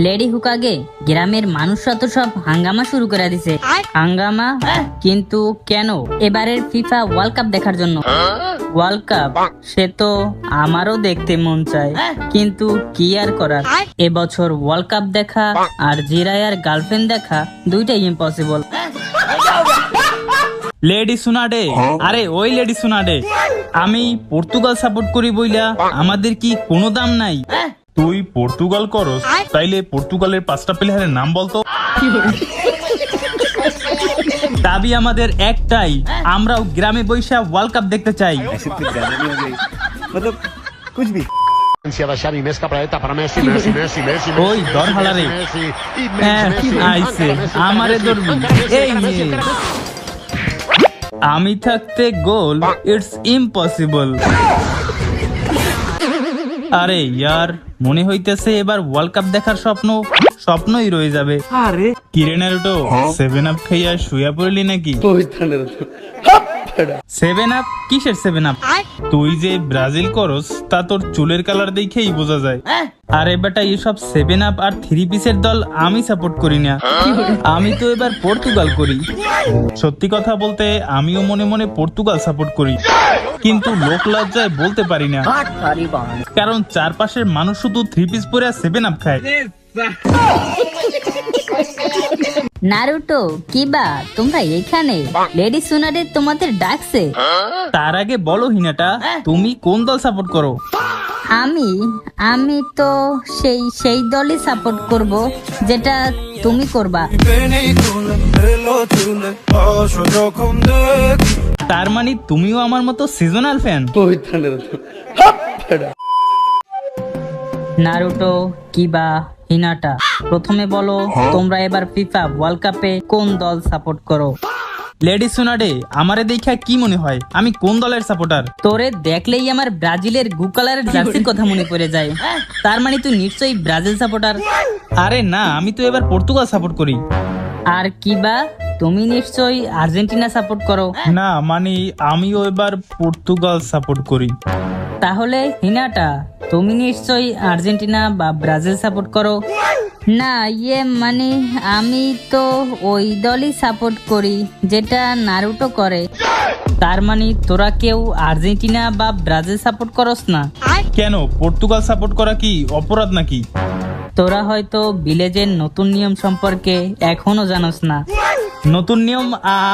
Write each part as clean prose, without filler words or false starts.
Lady hook আগে গ্রামের মানুষরা তো সব হাঙ্গামা শুরু করে দিছে। হাঙ্গামা কিন্তু কেন? এবারের ফিফা ওয়ার্ল্ড কাপ দেখার জন্য। ওয়ার্ল্ড কাপ সে তো আমারও দেখতে মন চায়, কিন্তু কি আর করার, এবছর ওয়ার্ল্ড কাপ দেখা আর জিরায়ার গার্লফ্রেন্ড দেখা দুইটাই ইম্পসিবল। লেডি সুনাডে, আরে ওই লেডি সুনাডে, আমি পর্তুগাল সাপোর্ট করি বইলা আমাদের কি কোনো দাম নাই? তুই পর্তুগাল করস, তাইলে পর্তুগালের 5টা প্লেয়ারের নাম বলতো। দাবি আমাদের একটাই, আমরাও গ্রামে বৈশা ওয়ার্ল্ড কাপ দেখতে চাই। ওই দর হালারে আইছে আমারে ধরবি, এই নে। আমি থাকতে গোল ইটস ইম্পসিবল। আরে ইয়ার, মনে হইতেছে এবার ওয়ার্ল্ড কাপ দেখার স্বপ্নই রয়ে যাবে। আরে কিরেনের ওটো 7 আপ খাইয়া শুয়া পড়লি নাকি? 7 আপ? কিসের 7 আপ? তুই যে ব্রাজিল করস তা তোর চুলের কালার দেখেই বোঝা যায়। আরে বেটা, এসব 7 আপ আর 3 পিসের দল আমি সাপোর্ট করি না, আমি তো এবার পর্তুগাল করি। সত্যি কথা বলতে আমিও মনে মনে পর্তুগাল সাপোর্ট করি, কিন্তু লোক লজ্জায় বলতে পারি না, কারণ চারপাশের মানুষ শুধু 3 পিস পরে 7 আপ খায়। নারুটো, কিবা তোমরা এখানে? লেডি সুনাডে তোমাদের ডাকছে। তার আগে বলো হিনাটা, তুমি কোন দল সাপোর্ট করো? আমি তো সেই দলই সাপোর্ট করব যেটা তুমি করবা। তার মানে তুমিও আমার মতো সিজনাল ফ্যান? নারুটো, কিবা, হিনাটা, প্রথমে বলো তোমরা এবার ফিফা ওয়ার্ল্ড কাপে কোন দল সাপোর্ট করো? লেডি সোনাডে, আমারে দেখা কি মনে হয় আমি কোন দলের সাপোর্টার? তোরে দেখলেই আমার ব্রাজিলের গু কালারের জার্সির কথা মনে পড়ে যায়। তার মানে তুই নিশ্চয়ই ব্রাজিল সাপোর্টার। আরে না, আমি তো এবার পর্তুগাল সাপোর্ট করি। আর কিবা, তুমি নিশ্চয়ই আর্জেন্টিনা সাপোর্ট করো। না মানে আমিও এবার পর্তুগাল সাপোর্ট করি। তাহলে হিনাটা, তুমি নিশ্চয়ই আর্জেন্টিনা বা ব্রাজিল সাপোর্ট করো। না মানে আমি তো ওই দলই সাপোর্ট করি যেটা নারুটো করে। তার মানে তোরা কেউ আর্জেন্টিনা বা ব্রাজিল সাপোর্ট করস না? কেন, পর্তুগাল সাপোর্ট করা কি অপরাধ নাকি? তোরা হয়তো ভিলেজের নতুন নিয়ম সম্পর্কে এখনো জানোস না। নতুন নিয়ম?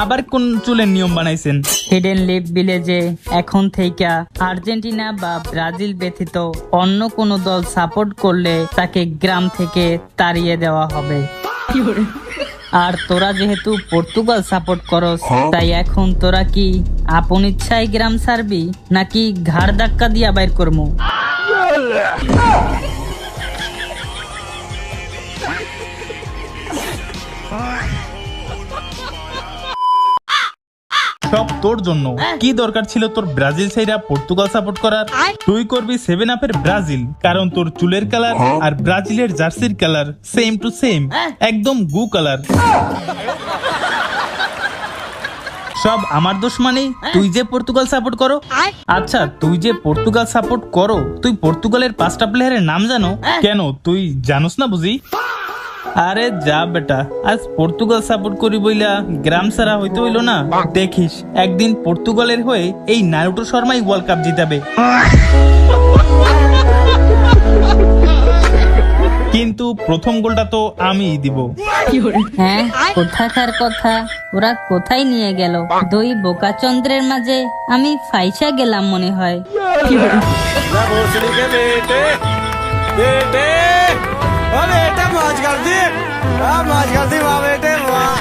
আবার কোন চুলের নিয়ম বানাইছেন? হিডেন লিভ ভিলেজে এখন থেকে আর্জেন্টিনা বা ব্রাজিল ব্যতীত অন্য কোনো দল সাপোর্ট করলে তাকে গ্রাম থেকে তাড়িয়ে দেওয়া হবে। আর তোরা যেহেতু পর্তুগাল সাপোর্ট করস, তাই এখন তোরা কি আপন ইচ্ছায় গ্রাম ছাড়বি নাকি ঘাড় ধাক্কা দিয়া বাইর করবো? সব তোর জন্য। কি দরকার ছিল তোর ব্রাজিল সাইরা পর্তুগাল সাপোর্ট করার? তুই করবি 7 আপের ব্রাজিল, কারণ তোর চুলের কালার আর ব্রাজিলের জার্সির কালার সেম টু সেম, একদম গু কালার। সব আমার দোষ মানে তুই যে পর্তুগাল সাপোর্ট করো? আচ্ছা, তুই যে পর্তুগাল সাপোর্ট করো, তুই পর্তুগালের 5টা প্লেয়ারের নাম জানো? কেন, তুই জানোস না বুঝি? আরে যা বেটা, আজ পর্তুগাল সাপোর্ট করি বইলা গ্রাম সারা হইতে হইল না। দেখিস একদিন পর্তুগালের হয়ে এই নারুটো শর্মাই ওয়ার্ল্ড কাপ জিতাবে। কিন্তু প্রথম গোলটা তো আমিই দিব। হ্যাঁ, কোথাকার কথা, ওরা কোথায় নিয়ে গেল? দুই বোকাচন্দ্রের মাঝে আমি ফাইসা গেলাম মনে হয়। बेटे मौज कर दी वाह बेटे वाह।